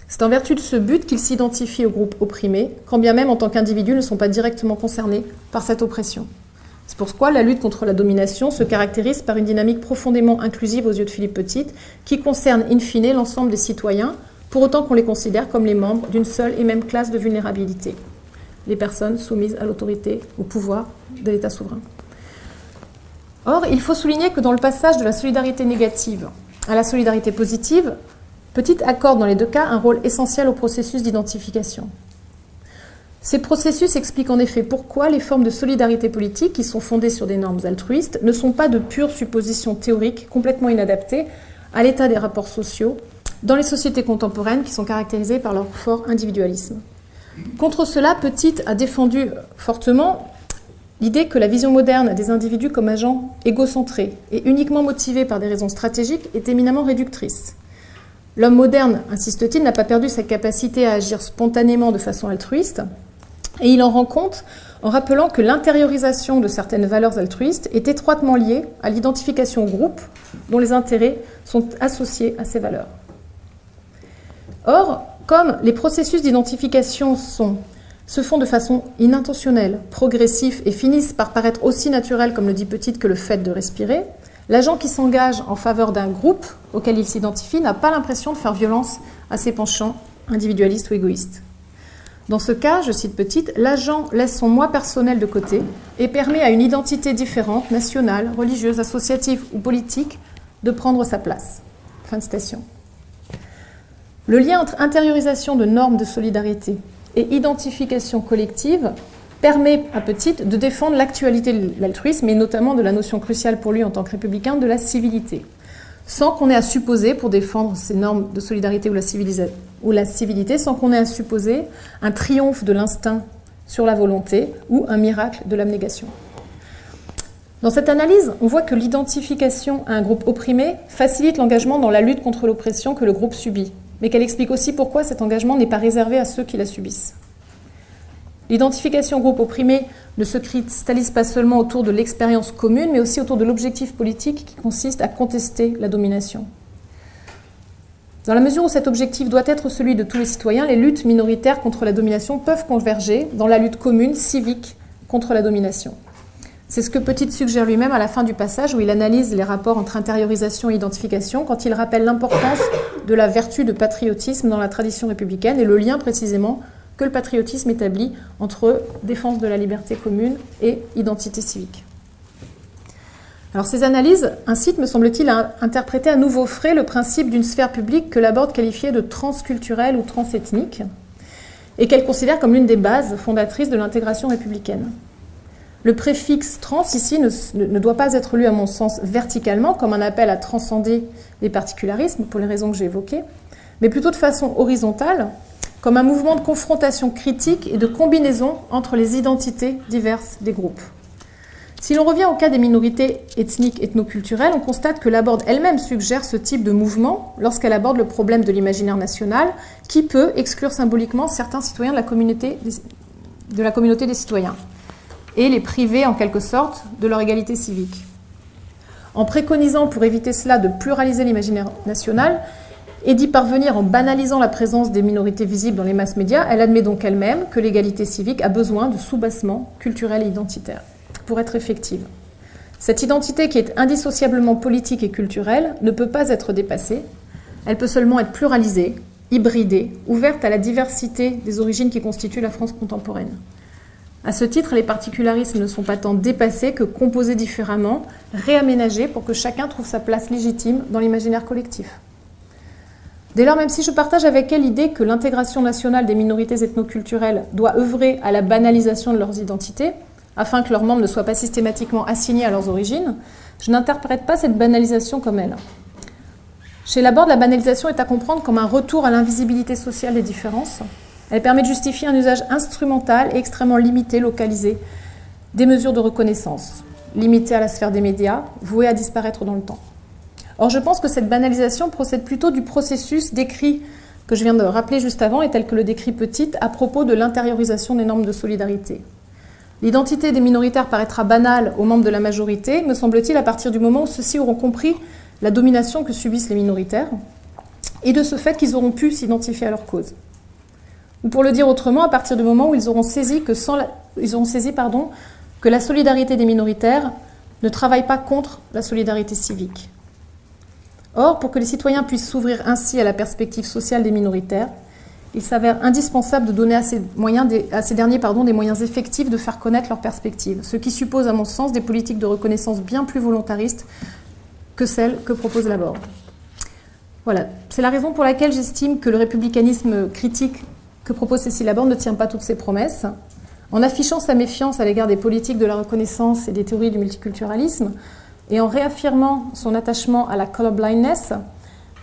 C'est en vertu de ce but qu'ils s'identifient au groupe opprimé, quand bien même en tant qu'individus ne sont pas directement concernés par cette oppression. C'est pourquoi la lutte contre la domination se caractérise par une dynamique profondément inclusive aux yeux de Philippe Petit, qui concerne in fine l'ensemble des citoyens, pour autant qu'on les considère comme les membres d'une seule et même classe de vulnérabilité, les personnes soumises à l'autorité, au pouvoir de l'État souverain. Or, il faut souligner que dans le passage de la solidarité négative à la solidarité positive, Petit accorde dans les deux cas un rôle essentiel au processus d'identification. Ces processus expliquent en effet pourquoi les formes de solidarité politique, qui sont fondées sur des normes altruistes, ne sont pas de pures suppositions théoriques complètement inadaptées à l'état des rapports sociaux dans les sociétés contemporaines qui sont caractérisées par leur fort individualisme. Contre cela, Petit a défendu fortement l'idée que la vision moderne des individus comme agents égocentrés et uniquement motivés par des raisons stratégiques est éminemment réductrice. L'homme moderne, insiste-t-il, n'a pas perdu sa capacité à agir spontanément de façon altruiste, et il en rend compte en rappelant que l'intériorisation de certaines valeurs altruistes est étroitement liée à l'identification au groupe dont les intérêts sont associés à ces valeurs. Or, comme les processus d'identification se font de façon inintentionnelle, progressifs et finissent par paraître aussi naturels, comme le dit Petit, que le fait de respirer, l'agent qui s'engage en faveur d'un groupe auquel il s'identifie n'a pas l'impression de faire violence à ses penchants individualistes ou égoïstes. Dans ce cas, je cite Petit, l'agent laisse son moi personnel de côté et permet à une identité différente, nationale, religieuse, associative ou politique, de prendre sa place. Fin de citation. Le lien entre intériorisation de normes de solidarité et identification collective permet à Petit de défendre l'actualité de l'altruisme et notamment de la notion cruciale pour lui en tant que républicain de la civilité, sans qu'on ait à supposer, pour défendre ces normes de solidarité ou la civilité, sans qu'on ait à supposer un triomphe de l'instinct sur la volonté ou un miracle de l'abnégation. Dans cette analyse, on voit que l'identification à un groupe opprimé facilite l'engagement dans la lutte contre l'oppression que le groupe subit, mais qu'elle explique aussi pourquoi cet engagement n'est pas réservé à ceux qui la subissent. L'identification au groupe opprimé ne se cristallise pas seulement autour de l'expérience commune, mais aussi autour de l'objectif politique qui consiste à contester la domination. Dans la mesure où cet objectif doit être celui de tous les citoyens, les luttes minoritaires contre la domination peuvent converger dans la lutte commune, civique, contre la domination. C'est ce que Petit suggère lui-même à la fin du passage où il analyse les rapports entre intériorisation et identification, quand il rappelle l'importance de la vertu de patriotisme dans la tradition républicaine et le lien précisément que le patriotisme établit entre défense de la liberté commune et identité civique. Alors ces analyses incitent, me semble-t-il, à interpréter à nouveau frais le principe d'une sphère publique que Laborde qualifiait de transculturelle ou transethnique et qu'elle considère comme l'une des bases fondatrices de l'intégration républicaine. Le préfixe trans ici ne doit pas être lu à mon sens verticalement comme un appel à transcender les particularismes pour les raisons que j'ai évoquées, mais plutôt de façon horizontale, comme un mouvement de confrontation critique et de combinaison entre les identités diverses des groupes. Si l'on revient au cas des minorités ethniques, ethnoculturelles, on constate que Laborde elle-même suggère ce type de mouvement lorsqu'elle aborde le problème de l'imaginaire national qui peut exclure symboliquement certains citoyens de la communauté des citoyens et les priver en quelque sorte de leur égalité civique. En préconisant pour éviter cela de pluraliser l'imaginaire national, et d'y parvenir en banalisant la présence des minorités visibles dans les masses médias, elle admet donc elle-même que l'égalité civique a besoin de soubassement culturel et identitaire pour être effective. Cette identité qui est indissociablement politique et culturelle ne peut pas être dépassée, elle peut seulement être pluralisée, hybridée, ouverte à la diversité des origines qui constituent la France contemporaine. À ce titre, les particularismes ne sont pas tant dépassés que composés différemment, réaménagés pour que chacun trouve sa place légitime dans l'imaginaire collectif. Dès lors, même si je partage avec elle l'idée que l'intégration nationale des minorités ethnoculturelles doit œuvrer à la banalisation de leurs identités, afin que leurs membres ne soient pas systématiquement assignés à leurs origines, je n'interprète pas cette banalisation comme elle. Chez Laborde, la banalisation est à comprendre comme un retour à l'invisibilité sociale des différences. Elle permet de justifier un usage instrumental et extrêmement limité, localisé, des mesures de reconnaissance, limitées à la sphère des médias, vouées à disparaître dans le temps. Or, je pense que cette banalisation procède plutôt du processus décrit, que je viens de rappeler juste avant, et tel que le décrit Petit, à propos de l'intériorisation des normes de solidarité. L'identité des minoritaires paraîtra banale aux membres de la majorité, me semble-t-il, à partir du moment où ceux-ci auront compris la domination que subissent les minoritaires, et de ce fait qu'ils auront pu s'identifier à leur cause. Ou pour le dire autrement, à partir du moment où ils auront saisi que la solidarité des minoritaires ne travaille pas contre la solidarité civique. Or, pour que les citoyens puissent s'ouvrir ainsi à la perspective sociale des minoritaires, il s'avère indispensable de donner à ces derniers des moyens effectifs de faire connaître leurs perspectives, ce qui suppose, à mon sens, des politiques de reconnaissance bien plus volontaristes que celles que propose Laborde. Voilà, c'est la raison pour laquelle j'estime que le républicanisme critique que propose Cécile Laborde ne tient pas toutes ses promesses. En affichant sa méfiance à l'égard des politiques de la reconnaissance et des théories du multiculturalisme, et en réaffirmant son attachement à la colorblindness,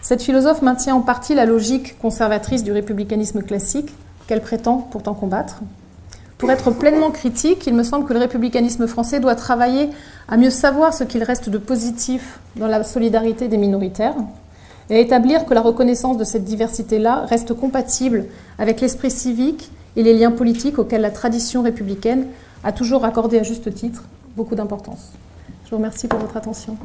cette philosophe maintient en partie la logique conservatrice du républicanisme classique qu'elle prétend pourtant combattre. Pour être pleinement critique, il me semble que le républicanisme français doit travailler à mieux savoir ce qu'il reste de positif dans la solidarité des minoritaires et à établir que la reconnaissance de cette diversité-là reste compatible avec l'esprit civique et les liens politiques auxquels la tradition républicaine a toujours accordé à juste titre beaucoup d'importance. Je vous remercie pour votre attention.